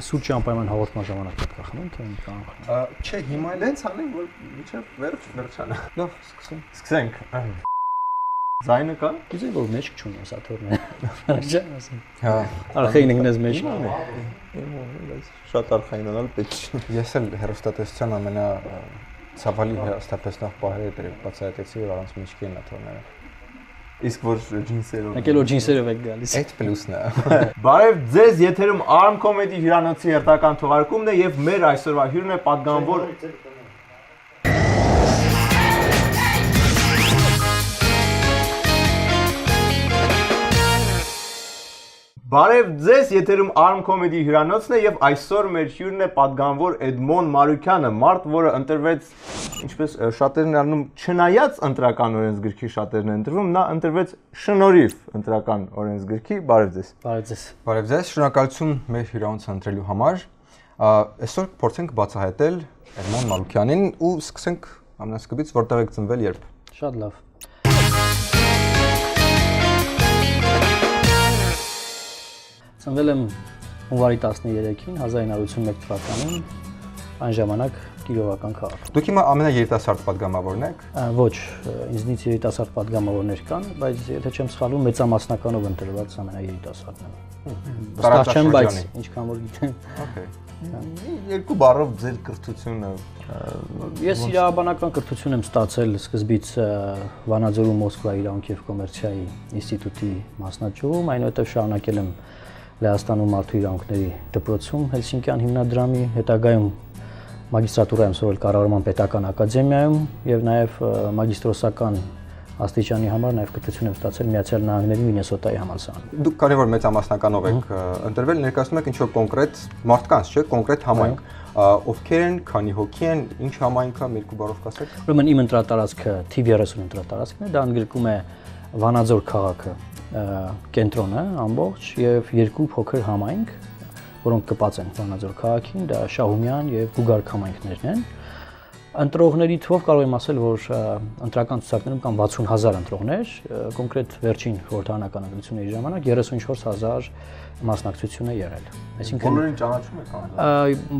Սուրճի անպայման հաղորդման ժամանակ պետք է խմենք, կամ չէ, հիմա էլ հենց անենք, որ միջև վերջանա։ լավ, Սկսենք։ Ձայնը կա։ գիտեմ որ մեջ չունի սաթորն է։ Վերջան ասեմ։ Հա, Արխային ինքնես մեջ շատ արխայինանալ պետք չի։ Ես էլ հեռուստատեսության ամենա ցավալի հեռուստատեսնող պահերը դրել բացահայտեցի, որ առանց մեջքի են աթորները։ Իսկ որ ջինսերով։ Եկել որ ջինսերով եք գալիս։ Այդ պլյուսն է։ Բարև ձեզ, եթերում Arm Comedy հյուրանոցի հերթական թողարկումն է եւ մեր այսօրվա հյուրն է պատգամավոր Բարև ձեզ, եթերում Arm Comedy հյուրանոցն է եւ այսօր մեր հյուրն է պատգամավոր Էդմոն Մարուկյանը, մարդ, որը ընտրվեց, ինչպես շատերն առնում, չնայած ընտրական օրենսգրքի շատերն են ընտրվում, նա ընտրվեց շնորհիվ ընտրական օրենսգրքի։ Բարև ձեզ։ Բարև ձեզ։ Բարև ձեզ, շնորհակալություն մեր հյուրանոցը ընտրելու համար։ Այսօր փորձենք բացահայտել Էդմոն Մարուկյանին ու սկսենք ամենասկզբից, որտեղ եք ծնվել, երբ։ Շատ լավ։ Ծնվել եմ հունվարի 13-ին 1981 թվականին, այն ժամանակ Կիրովական քաղաք։ Դուք հիմա ամենաերիտասարդ պատգամավորն եք։ Ոչ, ինձնից երիտասարդ պատգամավորներ կան, բայց եթե չեմ սխալվում, մեծամասնականով ընտրված ամենաերիտասարդն եմ։ Վստահ չեմ, բայց ինչքան որ գիտեմ։ Okay։ Երկու բառով ձեր կրթությունը։ Ես իրավաբանական կրթություն եմ ստացել սկզբից Վանաձորում Մոսկվա իրավունք եւ կոմերցիայի ինստիտուտի մասնաճյուղում, այնուհետև շարունակել եմ Լեհաստանում մարդու իրավունքների դպրոցում Հելսինկյան հիմնադրամի, հետագայում մագիստրատուրա եմ սովորել Կառավարման պետական ակադեմիայում եւ նաեւ մագիստրոսական աստիճանի համար նաեւ կրթություն եմ ստացել Միացյալ Նահանգների Մինեսոտայի համալսարանում։ Դուք կարևոր մեծամասնականով եք ընտրվել, ներկայացնում եք ինչ-որ կոնկրետ մարդկանց, չէ՞, կոնկրետ համայնք։ Ովքեր են, քանի հոգի են, ինչ համայնք է, երկու բառով կասեք։ Ուրեմն իմ ընտրատարածքը թիվ 30 ընտրատարածքն է, դա ընդգրկում է Վանաձոր քաղաքը, կենտրոնը ամբողջ եւ երկու փոքր համայնք, որոնք կպած են Վանաձոր քաղաքին, դա Շահումյան եւ Գուգարք համայնքներն են։ Ընտրողների թվով կարող եմ ասել, որ ընտրական ցուցակներում կան 60000 ընտրողներ, կոնկրետ վերջին խորհրդարանական ընտրությունների ժամանակ 34000 մասնակցություն է եղել։ Այսինքն բոլորին ճանաչում եք անդա։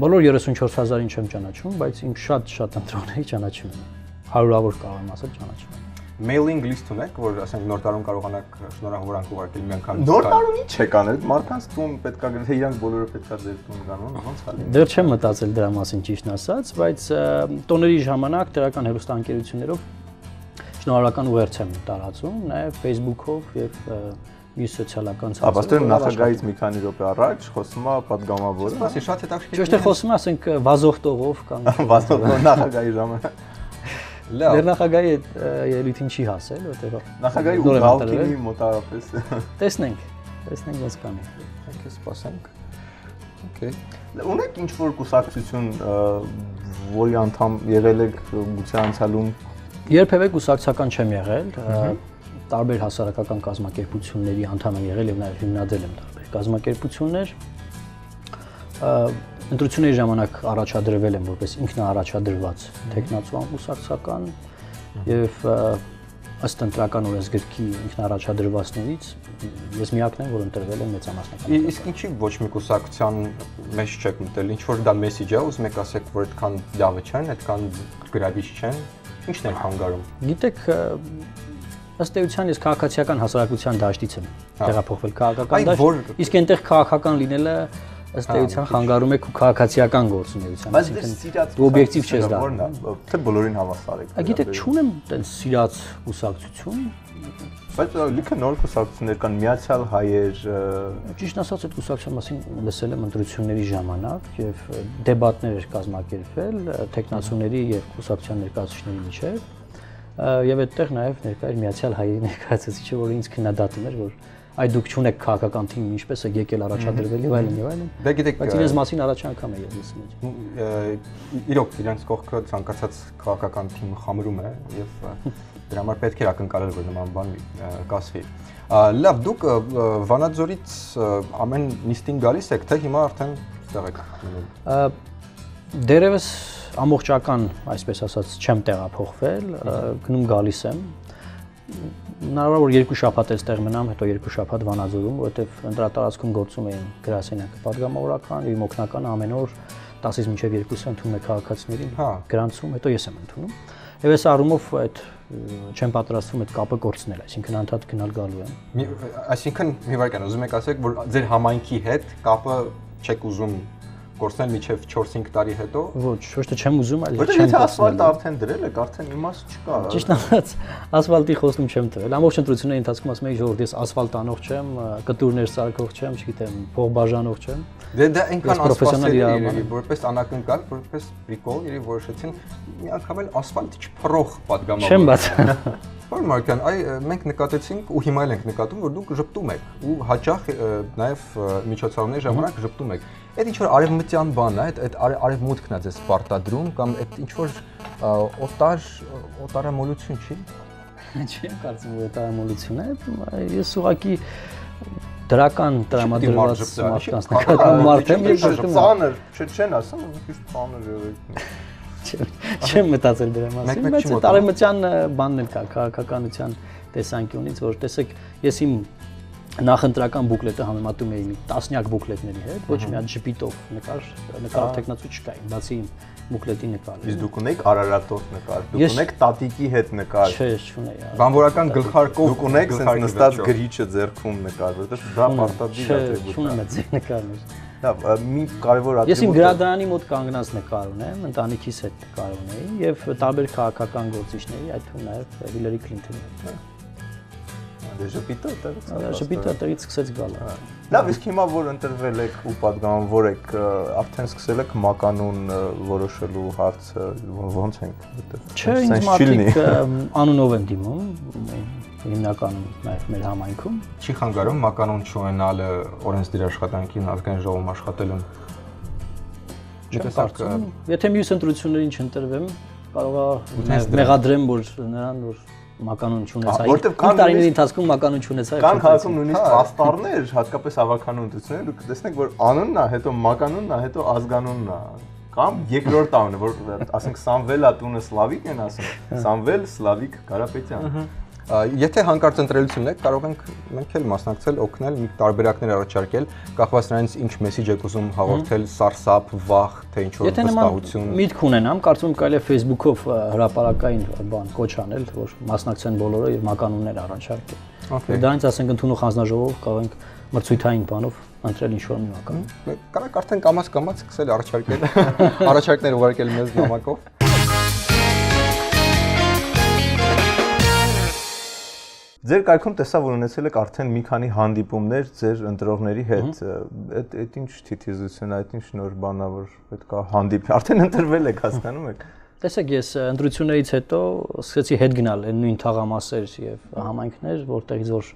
Բոլոր 34000-ին չեմ ճանաչում, բայց իմ շատ ընտրողների ճանաչում եմ։ Հարյուրավոր կարող եմ ասել ճանաչում եմ։ Mailing list ունեք, որ ասենք նոր տարում կարողանաք շնորհավորանք ուղարկել մի անգամ։ Նոր տարում ի՞նչ եք անել։ Մարդկանց տուն պետքա գրել, թե իրանք բոլորը պետքա ձեր տուն գան, ոնց է։ Դեռ չեմ մտածել դրա մասին ճիշտն ասած, բայց տոների ժամանակ դրական հեռուստաընկերություններով շնորհավորական ուղերձ եմ տարածում, նաև Facebook-ով եւ մյուս սոցիալական ցանցերով։ Ապաստեր նախագահից մի քանի րոպե առաջ խոսում է պատգամավորը։ Ասի շատ հետաքրքիր։ Ճիշտ է խոսում, ասենք վազող տողով կամ վազող նախագահի ժամանակ։ Լավ։ Դեռ նախագահի այդ ելույթին չի հասել, որտեղ նախագահի ու գալքինի մոտարապես։ Տեսնենք ոնց կանի։ Եկեք սպասենք։ Okay։ Ունեք ինչ-որ կուսակցություն, որի անդամ եղել եք գուցե անցյալում։ Երբևէ կուսակցական չեմ եղել, տարբեր հասարակական կազմակերպությունների անդամ եմ եղել եւ նաեւ հիմնադրել եմ տարբեր կազմակերպություններ։ Ընտրությունների ժամանակ առաջադրվել եմ որպես ինքնաառաջադրված տեխնացուան կուսակցական եւ ըստ ընտրական օրենսգրքի ինքնաառաջադրվածներից ես միակն եմ, որ ընտրվել եմ մեծամասնական։ Իսկ ինչի ոչ մի կուսակցության մեջ չեք մտել, ինչ որ դա մեսեջ է, ուզում եք ասեք, որ այդքան լավը չեն, այդքան գրավիչ չեն, ի՞նչն է խանգարում։ Գիտեք, ըստ էության ես քաղաքացիական հասարակության դաշտից եմ տեղափոխվել քաղաքական դաշտ, իսկ այնտեղ քաղաքական լինելը ըստ էության խանգարում է քաղաքացիական գործունեության, այսինքն դու օբյեկտիվ չես դառնում, թե բոլորին հավասար եք։ Գիտեք, չունեմ այդպես սիրած կուսակցություն, բայց լիքը նոր կուսակցություններ կան, Միացյալ Հայեր։ Ճիշտ ասած, այդ կուսակցության մասին լսել եմ ընտրությունների ժամանակ եւ դեբատներ էր կազմակերպվել տեխնացուների եւ կուսակցության ներկայացուցիչների միջեւ, եւ այդտեղ նաեւ ներկա էր Միացյալ Հայերի ներկայացուցիչը, որը ինձ քննադատում էր, որ այ դուք չունեք քաղաքական թիմ, ինչպես եք եկել առաջադրվել եւ այլն։ Դե գիտեք, բայց իրենց մասին առաջ անգամ է ես լսում։ Իրոք իրենց կողքը ցանկացած քաղաքական թիմ խամրում է եւ դրա համար պետք է ակնկալել, որ նման բան կասվի։ Լավ, դուք Վանաձորից ամեն նիստին գալիս եք, թե հիմա արդեն ստեղ եք մնում։ Դերևս ամբողջական, այսպես ասած, չեմ տեղափոխվել, գնում գալիս եմ։ հնարավոր որ 2 շաբաթ էստեղ մնամ, հետո 2 շաբաթ Վանաձորում, որովհետև ընտրատարածքում գործում էին գրասենյակը պատգամավորական եւ օգնականը ամեն օր 10-ից մինչև 2-ը ընդունում է քաղաքացիներին, գրանցում, հետո ես եմ ընդունում։ Եվ այս առումով այդ չեմ պատրաստվում այդ կապը կորցնել, այսինքն անդադ գնալ գալու եմ։ Այսինքն մի վարքան ուզում եք ասեք, որ ձեր համայնքի հետ կապը չեք ուզում կորցնել միջև 4-5 տարի հետո։ Ոչ, ոչ թե չեմ ուզում, այլ Որտեղ եթե ասֆալտը արդեն դրել եք, արդեն իմաստ չկա։ Ճիշտ ասած, ասֆալտի խոսքում չեմ տվել։ Ամբողջ ընտրությունների ընթացքում ասում էի, ժողովուրդ, ես ասֆալտ անող չեմ, կտուրներ սարքող չեմ, չգիտեմ, փող բաժանող չեմ։ Դա այնքան ասֆալտի է, որպես անակնկալ, որպես պրիկոլ, իրի որոշեցին մի անգամ էլ ասֆալտ չփռող պատգամավոր։ Չեմ բացել։ Պարոն Մարքյան, մենք նկատեցինք ու հիմա էլ ենք նկատում, որ դուք ժպտում եք ու հաճախ նաև միջոցառումների ժամանակ ժպտում եք։ Այդ ինչ որ արևմտյան բանն է, այդ արևմուտքն է ձեզ պարտադրում կամ այդ ինչ որ օտարամոլություն չի։ Չեմ կարծում, որ օտարամոլություն է, ես ուղղակի դրական տրամադրված մարդկանց նկատմամբ մարդ եմ եւ ժպտում եմ։ Ծանր, չեն ասում, մի քիչ ծանր եղեք։ Չեմ մտածել դրա մասին, բայց այդ արևմտյան բանն էլ կա քաղաքականության տեսանկյունից, որ տեսեք, ես իմ նախընտրական բուկլետը համեմատում էի մի տասնյակ բուկլետների հետ, ոչ մի հատ ժպիտով նկար տեխնացու չկային, բացի իմ բուկլետի նկարը։ Իսկ դուք ունեք Արարատով նկար, դուք ունեք տատիկի հետ նկար։ Չէ, չունեի։ Բանվորական գլխարկով Դուք ունեք sense նստած գրիչը ձեռքում նկար, որովհետեւ դա պարտադիր է։ Չունեմ այդ նկարներ։ Լավ, մի կարևոր Ես իմ գրադարանի մոտ կանգնած նկար ունեմ, ընտանիքիս հետ նկար ունեի եւ տարբեր քաղաքական գործիչների, այդ թվում նաեւ Հիլարի Քլինթոնի հետ։ Դե Ժպիտը տեղից սկսեց գալ։ Լավ, իսկ հիմա որ ընտրվել եք ու պատգամավոր եք, արդեն սկսել եք մականուն որոշելու հարցը, ո՞նց ենք այդտեղ։ Չէ, ինձ մարդիկ անունով են դիմում, հիմնականում նաև մեր համայնքում։ Չի խանգարում մականուն չունենալը օրենսդիր աշխատանքին ազգային ժողովում աշխատելուն։ Չեմ կարծում, եթե մյուս ընտրություններին չընտրվեմ, կարող է մեղադրեմ, որ նրան որ մականուն չունեցա։ Որտեվ կան տարիների ընթացքում մականուն չունեցա։ Կան քաղաքում նույնիսկ պաստառներ, հատկապես հավաքանու ընտրությունները, դուք տեսնեք, որ անունն է, հետո մականունն է, հետո ազգանունն է։ Կամ երկրորդ անունը, որ ասենք Սամվելա տունը Սլավիկ են ասում, Սամվել Սլավիկ Կարապետյան։ Եթե հանկարծ ընտրելություն եք, կարող ենք մենք էլ մասնակցել, օգնել, մի տարբերակներ առաջարկել, կախված նրանից ինչ մեսիջ եք ուզում հաղորդել, սարսափ, վախ, թե ինչ որ վստահություն։ Միտք ունենամ, կարծում եմ կարելի է Facebook-ով հրապարակային բան կոչ անել, որ մասնակցեն բոլորը եւ մականուններ առաջարկել։ Դրանից ասենք ընդունող հանձնաժողով կարող ենք մրցույթային բանով ընտրել ինչ-որ մի մականուն։ Կարանք արդեն կամաց սկսել առաջարկել, առաջարկներ ուղարկել մեզ նամակով։ Ձեր կայքում տեսա, որ ունեցել եք արդեն մի քանի հանդիպումներ ձեր ընտրողների հետ։ Այդ ինչ թիթիզություն է, այդ ինչ նոր բան է, որ պետքա հանդիպի։ Արդեն ընտրվել եք, հասկանում եք։ Տեսեք, ես ընտրություններից հետո սկսեցի հետ գնալ այն նույն թաղամասեր եւ համայնքներ, որտեղից որ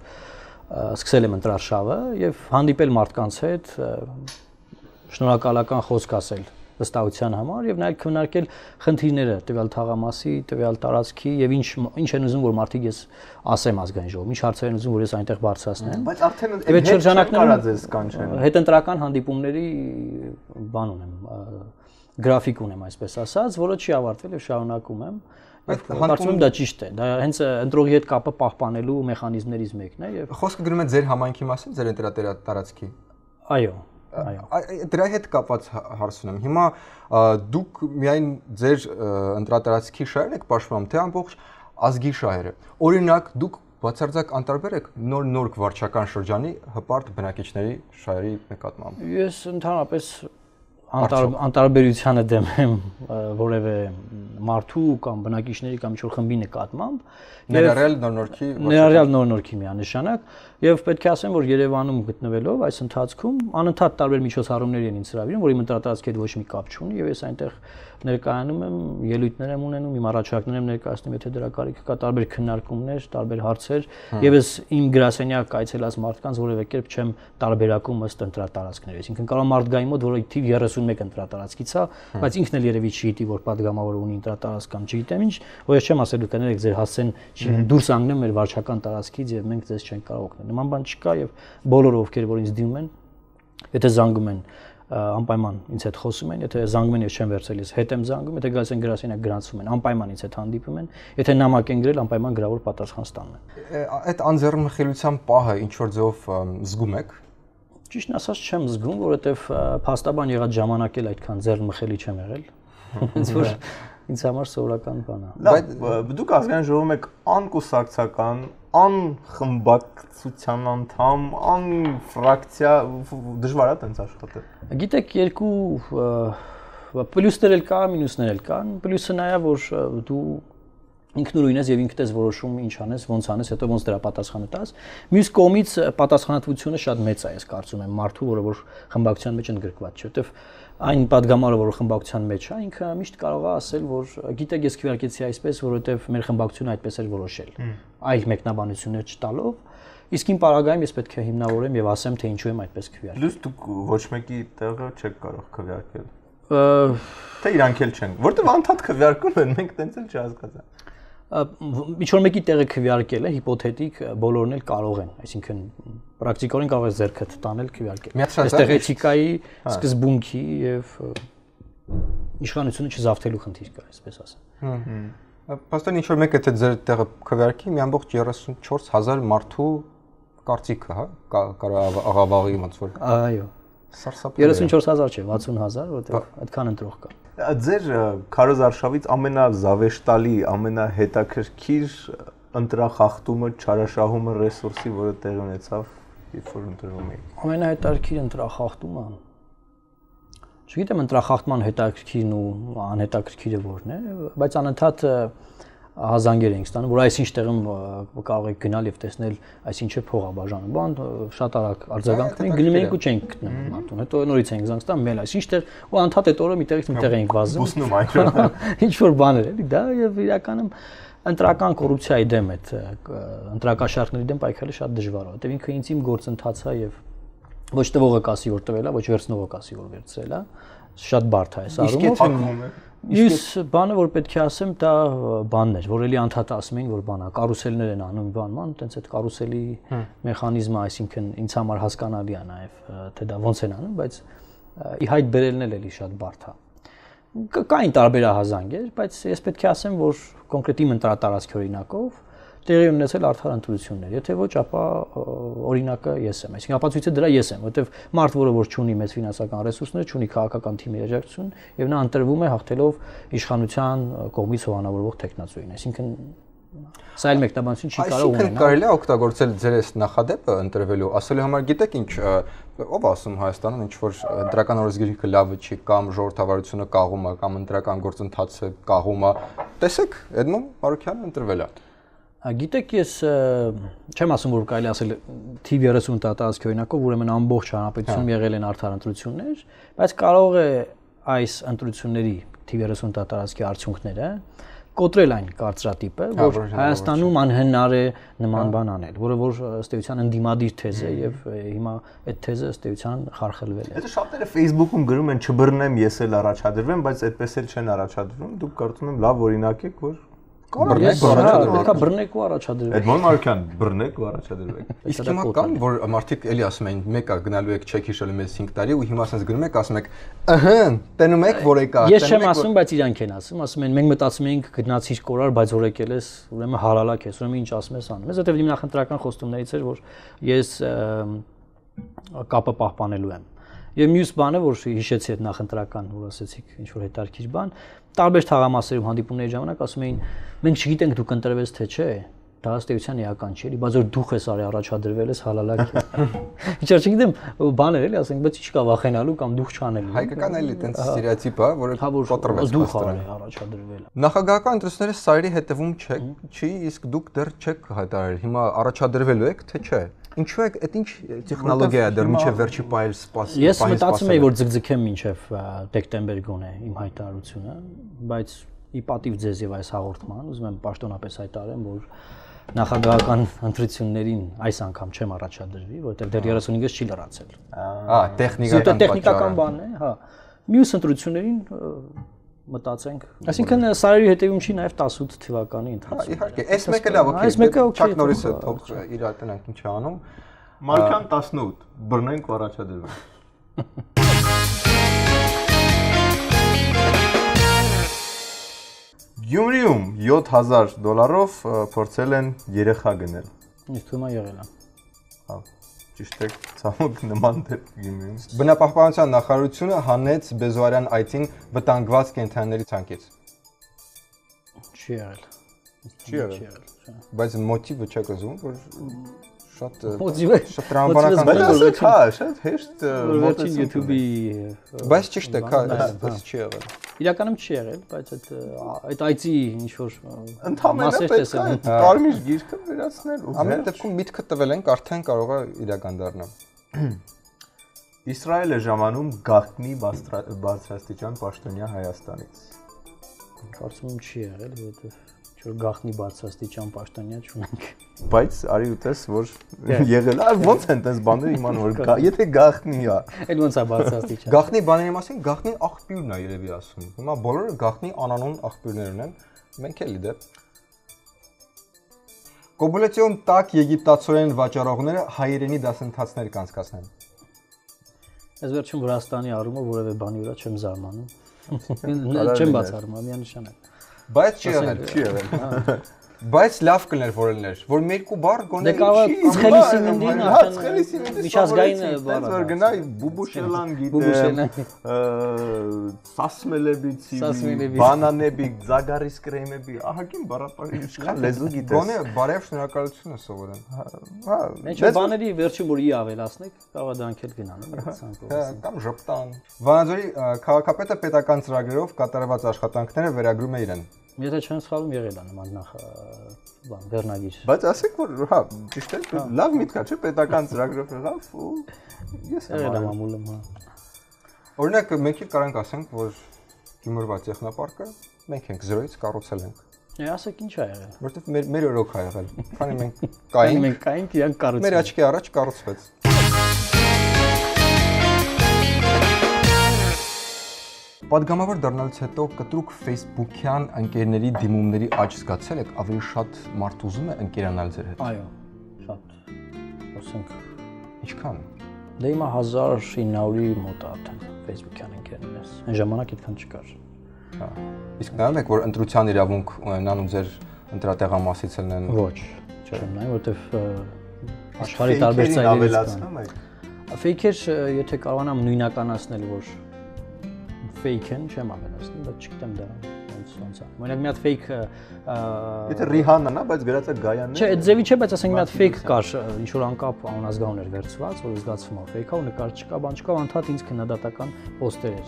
սկսել եմ ընտրարշավը եւ հանդիպել մարդկանց հետ, շնորհակալական խոսք ասել վստահության համար եւ նաեւ քննարկել խնդիրները տվյալ թաղամասի, տվյալ տարածքի եւ ինչ են ուզում որ մարդիկ ես ասեմ ազգային ժողովում, ինչ հարցեր են ուզում որ ես այնտեղ բարձրացնեմ։ Բայց արդեն այդ շրջանակներում ձեզ կանչեն։ Հետընտրական հանդիպումների բան ունեմ, գրաֆիկ ունեմ, այսպես ասած, որը չի ավարտվել եւ շարունակում եմ։ Կարծում եմ դա ճիշտ է։ Դա հենց ընտրողի հետ կապը պահպանելու մեխանիզմներից մեկն է եւ խոսքը գրում է ձեր համայնքի մասին, ձեր ընտրատարածքի։ Այո։ Դրա հետ կապված հարց ունեմ։ Հիմա դուք միայն ձեր ընտրատարածքի շահերն եք պաշտպանում, թե ամբողջ ազգի շահերը։ Օրինակ, դուք բացարձակ անտարբեր եք նոր վարչական շրջանի հպարտ բնակիչների շահերի նկատմամբ։ Ես ընդհանրապես անտարբերությանը դեմ եմ որևէ մարդու կամ բնակիչների կամ ինչ-որ խմբի նկատմամբ ներառյալ նոր-նորքի միանշանակ եւ պետք է ասեմ որ Երևանում գտնվելով այս ընթացքում անընդհատ տարբեր միջոցառումներ են ինձ հրավիրում որ իմ ընտրատարածքի հետ ոչ մի կապ չունի եւ ես այնտեղ ներկայանում եմ ելույթներ եմ ունենում իմ առաջարկներ եմ ներկայացնում եթե դրա կարիք կա տարբեր քննարկումներ տարբեր հարցեր եւ ես իմ գրասենյակ այցելած մարդկանց որևէ կերպ չեմ տարբերակում ըստ ընտրատարածքների այսինքն կարող մարդ գայի մոտ որը թիվ 31 ընտրատարածքից է բայց ինքն էլ երևի չգիտի որ падգամավորը ունի ընտրատարածք կամ չգիտեմ ինչ որ ես չեմ ասել դուք կներեք ձեր հասցեն դուրս անգնեմ մեր վարչական տարածքից եւ մենք ձեզ չենք կարող օգնել նման բան չկա եւ բոլորը ովքեր որ ինձ դիմում են եթե զանգում են անպայման ինձ հետ խոսում են, եթե զանգում են ես չեմ վերցրել, ես հետ եմ զանգում, եթե գալիս են գրասենյակ գրանցում են, անպայման ինձ հետ հանդիպում են, եթե նամակ են գրել, անպայման գրավոր պատասխան ստանում են։ Այդ անձեռնմխելիության պահը ինչ որ ձեով զգում եք։ Ճիշտն ասած չեմ զգում, որովհետև փաստաբան եղած ժամանակ էլ այդքան ձեռնմխելի չեմ եղել։ Ինձ որ ինձ համար սովորական բան է։ Բայց դուք ազգային ժողովում եք անկուսակցական, անխմբակցության անդամ, անֆրակցիա, դժվար է տենց աշխատել։ Գիտեք, երկու պլյուսներ էլ կա, մինուսներ էլ կան։ Պլյուսը նա է, որ դու ինքնուրույն ես եւ ինքդ ես որոշում ինչ անես, ոնց անես, հետո ոնց դրա պատասխանը տաս։ Մյուս կողմից պատասխանատվությունը շատ մեծ է, ես կարծում եմ, մարդու, որը որ խմբակցության մեջ ընդգրկված չէ, որովհետեւ այն падգամարը, որը խմբակցության մեջ է, ինքը միշտ կարող է ասել, որ գիտեք, ես քվեարկեցի այսպես, որովհետեւ մեր խմբակցությունը այդպես էր որոշել։ Այլ մեկնաբանություններ չտալով, իսկ իմ պարագայում ես պետք է հիմնավորեմ եւ ասեմ, թե ինչու եմ այդպես քվեարկել։ Լույս դուք ոչ մեկի տեղը չեք կարող քվեարկել։ Թե իրանք էլ չեն, որտեվ անդադ քվեարկում են, մենք տենց էլ չհասկացա։ Ինչ-որ մեկի տեղը քվեարկել է, հիպոթետիկ բոլորն էլ կարող են, այսինքն պրակտիկորեն կարող է ձեռքդ տանել քվեարկել։ Այստեղ էթիկայի, սկզբունքի եւ իշխանությունը չզավթելու խնդիր կա, այսպես ասեմ։ Պաստան ինչ-որ մեկը թե ձեր տեղը քվեարկի, մի ամբողջ 34000 մարդու կարծիքը, հա, կարող աղավաղի ոնց որ։ Այո։ Սարսափելի։ 34000 չէ, 60000, որտեղ այդքան ընտրող կա։ Ձեր քարոզարշավից ամենազավեշտալի, ամենահետաքրքիր ընտրախախտումը, չարաշահումը ռեսուրսի, որը տեղ ունեցավ, երբ որ ընտրվում եք։ Ամենահետաքրքիր ընտրախախտումը։ Չգիտեմ ընտրախախտման հետաքրքիրն ու անհետաքրքիրը որն է, բայց անընդհատ հազանգեր ենք ստանում, որ այսինչ տեղում կարող եք գնալ եւ տեսնել, այսինչը փող է բաժանում։ Բան շատ արագ արձագանքներ գնում ենք ու չենք գտնում մարդուն։ Հետո նորից ենք զանգ ստանում, մեյլ այսինչ տեղ ու անդադ այդ օրը միտեղից միտեղ ենք վազում։ Բուսնում այդպես։ Ինչ որ բաներ էլի, դա եւ իրականում ընտրական կոռուպցիայի դեմ այդ ընտրակաշառքների դեմ պայքարը շատ դժվար է, որտեղ ինքը ինձ իմ գործընթաց է եւ ոչ տվողը կասի որ տվել է, ոչ վերցնողը կասի որ վերցրել է, շատ բարդ է այս առումով։ Ես բանը որ պետք է ասեմ, դա բանն էր, որ էլի անդադ ասում էին, որ բանա, կարուսելներ են անում բանման, տենց այդ կարուսելի մեխանիզմը, այսինքն ինձ համար հասկանալի է նաև, թե դա ոնց են անում, բայց ի հայտ բերելն էլ էլի շատ բարդ է։ Կային տարբերահազանգեր, բայց ես պետք է ասեմ, որ կոնկրետ իմ ընտրատարածքի օրինակով տեղի ունեցել արդար ընտրություններ, եթե ոչ, ապա օրինակը ես եմ, այսինքն ապացույցը դրա ես եմ, որովհետև մարդ, որը որ չունի մեծ ֆինանսական ռեսուրսներ, չունի քաղաքական թիմի աջակցություն եւ նա ընտրվում է հաղթելով իշխանության կողմից հովանավորվող տեխնացուին, այսինքն սա այլ մեկնաբանություն չի կարող ունենալ։ Այսինքն կարելի է օգտագործել ձեր այս նախադեպը ընտրվելու, ասելու համար գիտեք ինչ, ով ասում Հայաստանում ինչ որ ընտրական օրենսգիրքը լավը չի կամ ժողովրդավարությունը կաղում է կամ ընտրական գործընթացը կաղում է, տեսեք, Էդմոն Մարուքյանը ընտրվել է։ Գիտեք, ես չեմ ասում, որ կարելի ասել թիվ 30 տարածքի օրինակով, ուրեմն ամբողջ հանրապետությունում եղել են արդար ընտրություններ, բայց կարող է այս ընտրությունների թիվ 30 տարածքի արդյունքները կոտրել այն կարծրատիպը, որ Հայաստանում անհնար է նման բան անել, որը որ ըստ էության ընդդիմադիր թեզ է եւ հիմա այդ թեզը ըստ էության խարխլվել է։ Հետո շատերը Facebook-ում գրում են չբռնեմ, ես էլ առաջադրվեմ, բայց այդպես էլ չեն առաջադրվում։ Դուք կարծում եմ լավ օրինակ եք, որ բռնեք ու առաջադրվեք։ Էդմոն Մարուքյան, բռնեք ու առաջադրվեք։ Իսկ հիմա կան, որ մարդիկ էլի ասում են, մեկը գնալու եք չեք հիշելու մեզ 5 տարի ու հիմա ասես գնում եք, ասում եք, ըհը, տենում եք, որ եկա։ Ես չեմ ասում, բայց իրանք են ասում են, մենք մտածում ենք գնացիր կորար, բայց որ եկել ես, ուրեմն հարալակ ես, ուրեմն ինչ ասում ես անում ես, որտեղ իմ նախընտրական խոստումներից էր, որ ես կապը պահպանելու եմ։ Եվ մյուս բանը, որ հիշեցի այդ նախընտրական, որ ասեցիք ինչ որ հետարքիր բան, տարբեր թաղամասերում հանդիպումների ժամանակ ասում էին, մենք չգիտենք դուք ընտրվես թե չէ, դա ըստ էության էական չէ, բայց որ դուք ես արի առաջադրվել ես հալալակ։ Ինչ որ չգիտեմ, բաներ էլի ասենք, բայց ի՞նչ կա վախենալու կամ դուք չանելու։ Հայկական էլի տենց ստերեոտիպ է, որը կոտրվեց դուք արի առաջադրվել։ Նախագահական ընտրությունների սայրի հետևում չի, իսկ դուք դեռ չեք հայտարարել։ Հիմա առաջադրվելու եք թե չէ։ Ինչու է, այդ ինչ տեխնոլոգիա է դեռ մինչև վերջի պայել սպասել։ Ես մտածում եի, որ ձգձգեմ մինչև դեկտեմբեր գոնե իմ հայտարարությունը, բայց ի պատիվ ձեզ եւ այս հաղորդման, ուզում եմ պաշտոնապես հայտարարեմ, որ նախագահական ընտրություններին այս անգամ չեմ առաջադրվի, որովհետեւ դեռ 35-ից չի լրացել։ Տեխնիկական բանն է, հա։ Մյուս ընտրություններին մտածենք։ Այսինքն սարերի հետևում չի նաև 18 թվականի ընթացքում։ Իհարկե, այս մեկը լավ, օքեյ։ Չակ Նորիսը թող իր տնանք ինչ անում։ Մարուքյան 18, բռնենք ու առաջադրվենք։ Գյումրիում $7,000-ով փորձել են երեխա գնել։ Ինձ թվում է եղել է։ Հա, ճիշտ է, ցավոք նման դեպք Գյումրիում։ Բնապահպանության նախարարությունը հանեց Բեզոարյան այծին վտանգված կենդանիների ցանկից։ Չի եղել։ Չի եղել։ Բայց մոտիվը չեք ուզում, որ շատ Մոտիվը շատ տրամաբանական Բայց հա, շատ հեշտ վերջին YouTube-ի Բայց ճիշտ է, բայց չի եղել։ իրականում չի եղել, բայց այդ այծի ինչ որ Ընդհանրապես պետք է կարմիր գիրքը վերացնել ու ամեն դեպքում միտքը տվել ենք, արդեն կարող է իրական դառնալ։ Իսրայելը ժամանում գաղտնի բարձրաստիճան պաշտոնյա Հայաստանից։ Կարծում եմ չի եղել, որովհետև ինչ-որ գաղտնի բարձրաստիճան պաշտոնյա չունենք։ Բայց արի ու տես, որ եղել է, ո՞նց են տես բաները իմանում, որ եթե գաղտնի է։ Այդ ոնց է բարձրաստիճան։ Գաղտնի բաների մասին գաղտնի աղբյուրն է երևի ասում։ Հիմա բոլորը գաղտնի անանուն աղբյուրներ ունեն, մենք էլի դե։ Կոբուլյացիոն տակ եգիպտացորեն վաճառողները հայերենի դասընթացներ կանցկացնեն։ Ես վերջում Վրաստանի առումով որևէ բանի վրա չեմ զարմանում։ Չեմ բացառում, միանշանակ։ Բայց չի եղել, չի եղել։ Բայց լավ կներ որ լիներ, որ մի երկու բառ գոնե Դե կարող է ცხելի սիմինդին ცხելի սիմինդի միջազգային բառ որ գնայ բուբուշելան գիտեմ սասմելեբիցի բանանեբի զագարիս կրեմեբի ահագին բառապարի իշխան լեզու գիտես գոնե բարև շնորհակալություն է սովորեն հա Ինչ բաների վերջում որ ի ավելացնեք կարող է դրանք էլ գնան կամ ժպտան Վանաձորի քաղաքապետը պետական ծրագրերով կատարված աշխատանքները վերագրում է իրեն Եթե չեմ սխալվում եղել է նման նախ բան վերնագիր Բայց ասեք որ հա ճիշտ է լավ միտք է չէ պետական ծրագրով եղավ ու ես եղել եմ ամուլում հա Օրինակ մենք էլ կարանք ասենք որ Գյումրվա տեխնոպարկը մենք ենք 0-ից կառուցել ենք ասեք ինչ է եղել որովհետև մեր օրոք է եղել քանի մենք կայինք իրանք կառուցել մեր աչքի առաջ կառուցվեց Պատգամավոր դառնալուց հետո կտրուկ Facebook-յան ընկերների դիմումների աճ զգացել եք, ավելի շատ մարդ ուզում է ընկերանալ ձեր հետ։ Այո, շատ։ Ասենք, ինչքան։ Դե հիմա 1900-ի մոտ արդեն Facebook-յան ընկերներս։ Այն ժամանակ այդքան չկար։ Հա։ Իսկ նայում եք, որ ընտրության իրավունք ունենան ու ձեր ընտրատեղամասից լինեն։ Ոչ, չեմ նայում, որովհետև աշխարհի տարբեր ծայրերից կան։ Ֆեյքեր, եթե կարողանամ նույնականացնել, որ fake են, չեմ ամենացնում, բայց չգիտեմ դա ոնց է։ Օրինակ մի հատ fake Եթե Ռիհաննան է, բայց գրած է Գայանն է։ Չէ, այդ ձևի չէ, բայց ասենք մի հատ fake կար, ինչ որ անկապ անազգաուն էր վերցված, որ զգացվում է fake-ա ու նկար չկա, բան չկա, անդադ ինձ քննադատական պոստեր էր,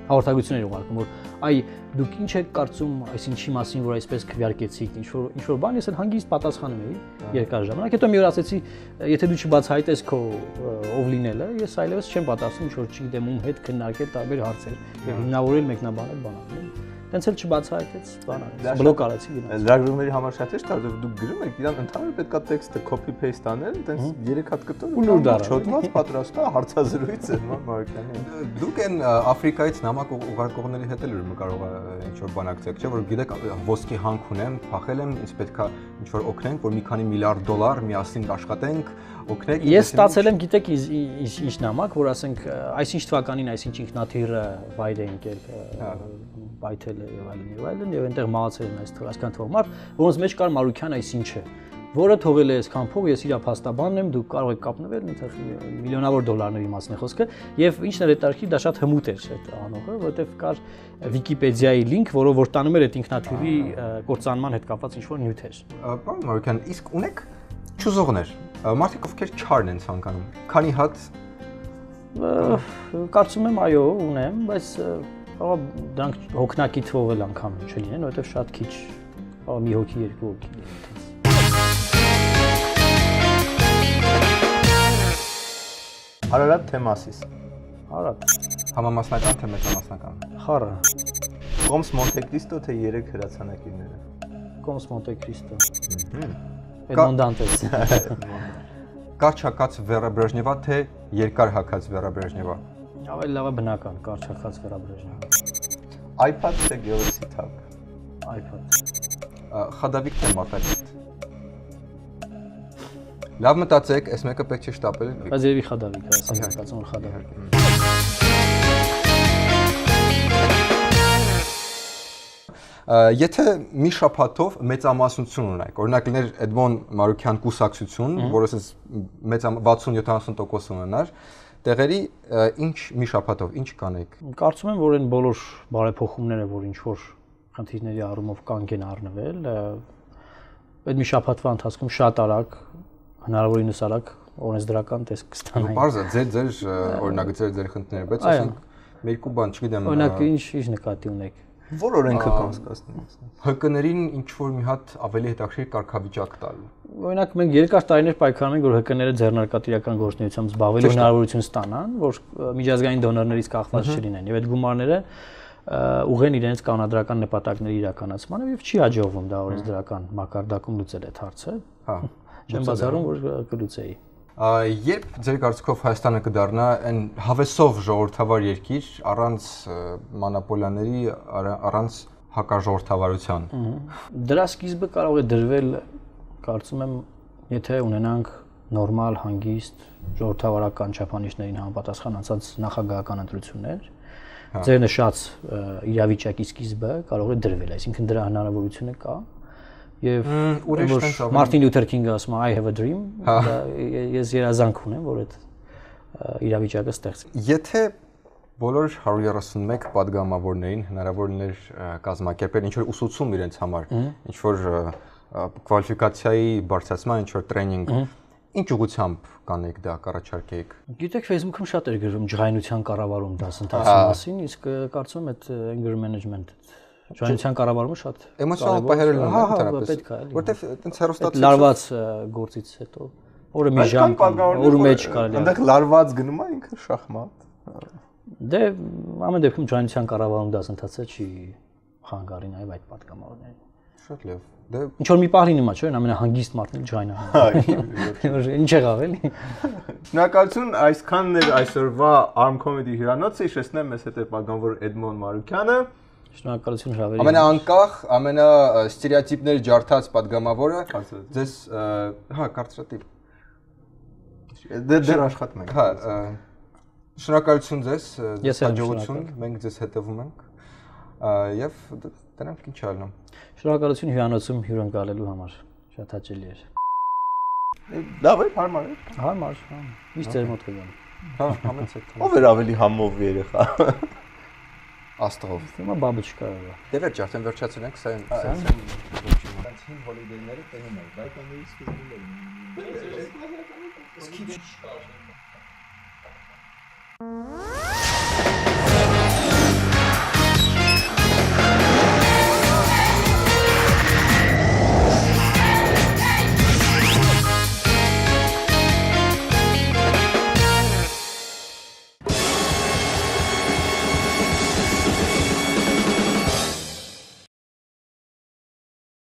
հաղորդագրություններ ուղարկում, որ այ դուք ինչ եք կարծում, այսինչի մասին, որ այսպես քվեարկեցիք, ինչ որ բան, ես էլ հանգիստ պատասխանում էի երկար ժամանակ, հետո մի օր ասեցի, եթե դու չբացահայտես քո ով լինելը, ես այլևս չեմ պատասխանում, ինչ որ չգիտեմ ում հետ քննարկել տարբեր հարցեր եւ հիմնավորել մեկնաբանել բանալ։ Տենց էլ չբացահայտեց բանը։ Բլոկ արեցի գնաց։ Լրագրողների համար շատ է շտար, դուք գրում եք, իրան ընդհանուր պետքա տեքստը copy paste անել, տենց 3 հատ կտոր ու լուր դառնալ։ Չոդված պատրաստա հարցազրույց է Մարոկյանի։ Դուք են Աֆրիկայից նամակ ուղարկողների հետ էլ կարող է ինչ որ բանակցեք, չէ՞ որ գիտեք ոսկի հանք ունեմ, փախել եմ, ինձ պետքա ինչ որ օգնենք, որ մի քանի միլիարդ դոլար միասին աշխատենք, օգնեք։ Ես ստացել եմ, գիտեք, ինչ նամակ, որ ասենք, այսինչ թվականին այսինչ ինքնաթիռը վայր է ընկել բայթել է եւ այլն եւ այնտեղ մահացել են այսքան թվով մարդ, որոնց մեջ կար Մարուկյան այսինչը, որը թողել է այսքան փող, ես իր փաստաբանն եմ, դուք կարող եք կապնվել, այնտեղ միլիոնավոր դոլարների մասն է խոսքը, եւ ինչն էր հետարքի, դա շատ հմուտ էր այդ անողը, որովհետեւ կար Վիկիպեդիայի link, որով որ տանում էր այդ ինքնաթիռի կործանման հետ կապված ինչ-որ նյութեր։ Պարոն Մարուկյան, իսկ ունեք ճուզողներ, մարդիկ ովքեր չարն են ցանկանում, քանի հատ կարծում եմ այո, ունեմ, բայց դրանք հոգնակի թվով էլ անգամ չլինեն, որովհետև շատ քիչ, մի հոգի, երկու հոգի լինեն։ Արարատ թե Մասիս։ Արարատ։ Համամասնական թե մեծամասնական։ Խառը։ Կոմս Մոնտե Կրիստո թե 3 հրացանակիրները։ Կոմս Մոնտե Կրիստո։ Էդմոն Դանտես։ Կարճ հակած Վերա Բրեժնևա թե երկար հակած Վերա Բրեժնևա։ Ավելի լավ է բնական, կարճ հակած Վերա Բրեժնևա։ iPad թե Գեորգի Թափ։ iPad։ Խադավիկ թե մատալիստ։ Լավ մտածեք, այս մեկը պետք չէ շտապել։ Բայց երևի Խադավիկ է, ասեմ, կարծում եմ Խադավիկ։ Եթե մի շաբաթով մեծամասնություն ունենք, օրինակ լիներ Էդմոն Մարուկյան կուսակցություն, որը ասես 60-70% ունենար, տեղերի ինչ մի շաբաթով ինչ կանեք։ Կարծում եմ, որ այն բոլոր բարեփոխումները, որ ինչ որ խնդիրների առումով կանգ են առնվել, այդ մի շաբաթվա ընթացքում շատ արագ, հնարավորինս արագ օրենսդրական տեսք կստանային։ Բարձր ձեր օրինակ ձեր խնդիրները, բայց ասենք մի երկու բան, չգիտեմ։ Օրինակ ինչ նկատի ունեք։ Որ օրենքը կանցկացնի։ ՀԿ-ներին ինչ որ մի հատ ավելի հետաքրքիր կարգավիճակ տալ։ Օրինակ մենք երկար տարիներ պայքարում ենք, որ ՀԿ-ները ձեռնարկատիրական գործունեությամբ զբաղվելու հնարավորություն ստանան, որ միջազգային դոնորներից կախված չլինեն, եւ այդ գումարները ուղղեն իրենց կանոնադրական նպատակների իրականացմանը եւ չի հաջողվում դա օրենսդրական մակարդակում լուծել այդ հարցը։ Հա։ Չեմ բացառում, որ կլուծեի։ Երբ ձեր կարծիքով Հայաստանը կդառնա այն հավեսով ժողովրդավար երկիր առանց մոնոպոլիաների, առանց հակաժողովրդավարության։ Դրա սկիզբը կարող է դրվել, կարծում եմ, եթե ունենանք նորմալ, հանգիստ ժողովրդավարական չափանիշներին համապատասխան անցած նախագահական ընտրություններ, ձեր նշած իրավիճակի սկիզբը կարող է դրվել, այսինքն դրա հնարավորությունը կա։ Եվ Մարտին Լյութեր Քինգը ասում է I have a dream, ես երազանք ունեմ, որ այդ իրավիճակը ստեղծի։ Եթե բոլոր 131 падգամավորներին հնարավոր լիներ կազմակերպել ինչ որ ուսուցում իրենց համար, ինչ որ կվալիֆիկացիայի բարձրացման, ինչ որ տրեյնինգ, ինչ ուղղությամբ կանեք դա կառաջարկեիք։ Գիտեք, Facebook-ում շատ էր գրվում ջղայնության կառավարում դասընթացի մասին, իսկ կարծում եմ այդ anger management ջղայնության կառավարումը շատ էմոցիոնալ պահերել են ընդհանրապես, պետք է, որտեվ այդպես հերոստատիկ լարված գործից հետո օրը մի ժամ, օրը մեջ կարելի է։ Այնտեղ լարված գնում է ինքը շախմատ։ Դե ամեն դեպքում ջղայնության կառավարում դասընթացը չի խանգարի նաև այդ падգամավորներին։ Շատ լավ։ Դե Ինչ որ մի պահ լինում է, չէ՞, ամենահանգիստ մարդն ջղայնը։ Ինչ եղավ էլի։ Շնորհակալություն, այսքանն էր այսօրվա Arm Comedy հյուրանոցը, հիշեցնեմ մեզ հետ է падգամավոր Էդմոն Մարուկյանը։ Շնորհակալություն հրավերի։ ամենաանկախ, ամենաստերեոտիպներ ջարդած падգամավորը ձեզ հա կարծրատիպ։ Դեռ աշխատում ենք։ Հա, շնորհակալություն ձեզ, Ես էլ հաջողություն, մենք ձեզ հետևում ենք եւ դրանք ինչ ալնում։ Շնորհակալություն հյուրանոցում հյուրընկալելու համար։ Շատ հաճելի էր։ Լավ է, հարմար է։ Հարմար, հա։ Միշտ ձեր մոտ կգամ։ Հա, համեցեք։ Ով էր ավելի համով երեխա։ Աստղով։ Հիմա բաբուչկա է։ Դե վերջ, արդեն վերջացել ենք, սա հին հոլիդեյները տենում են, բայց ամենից սկզբում են։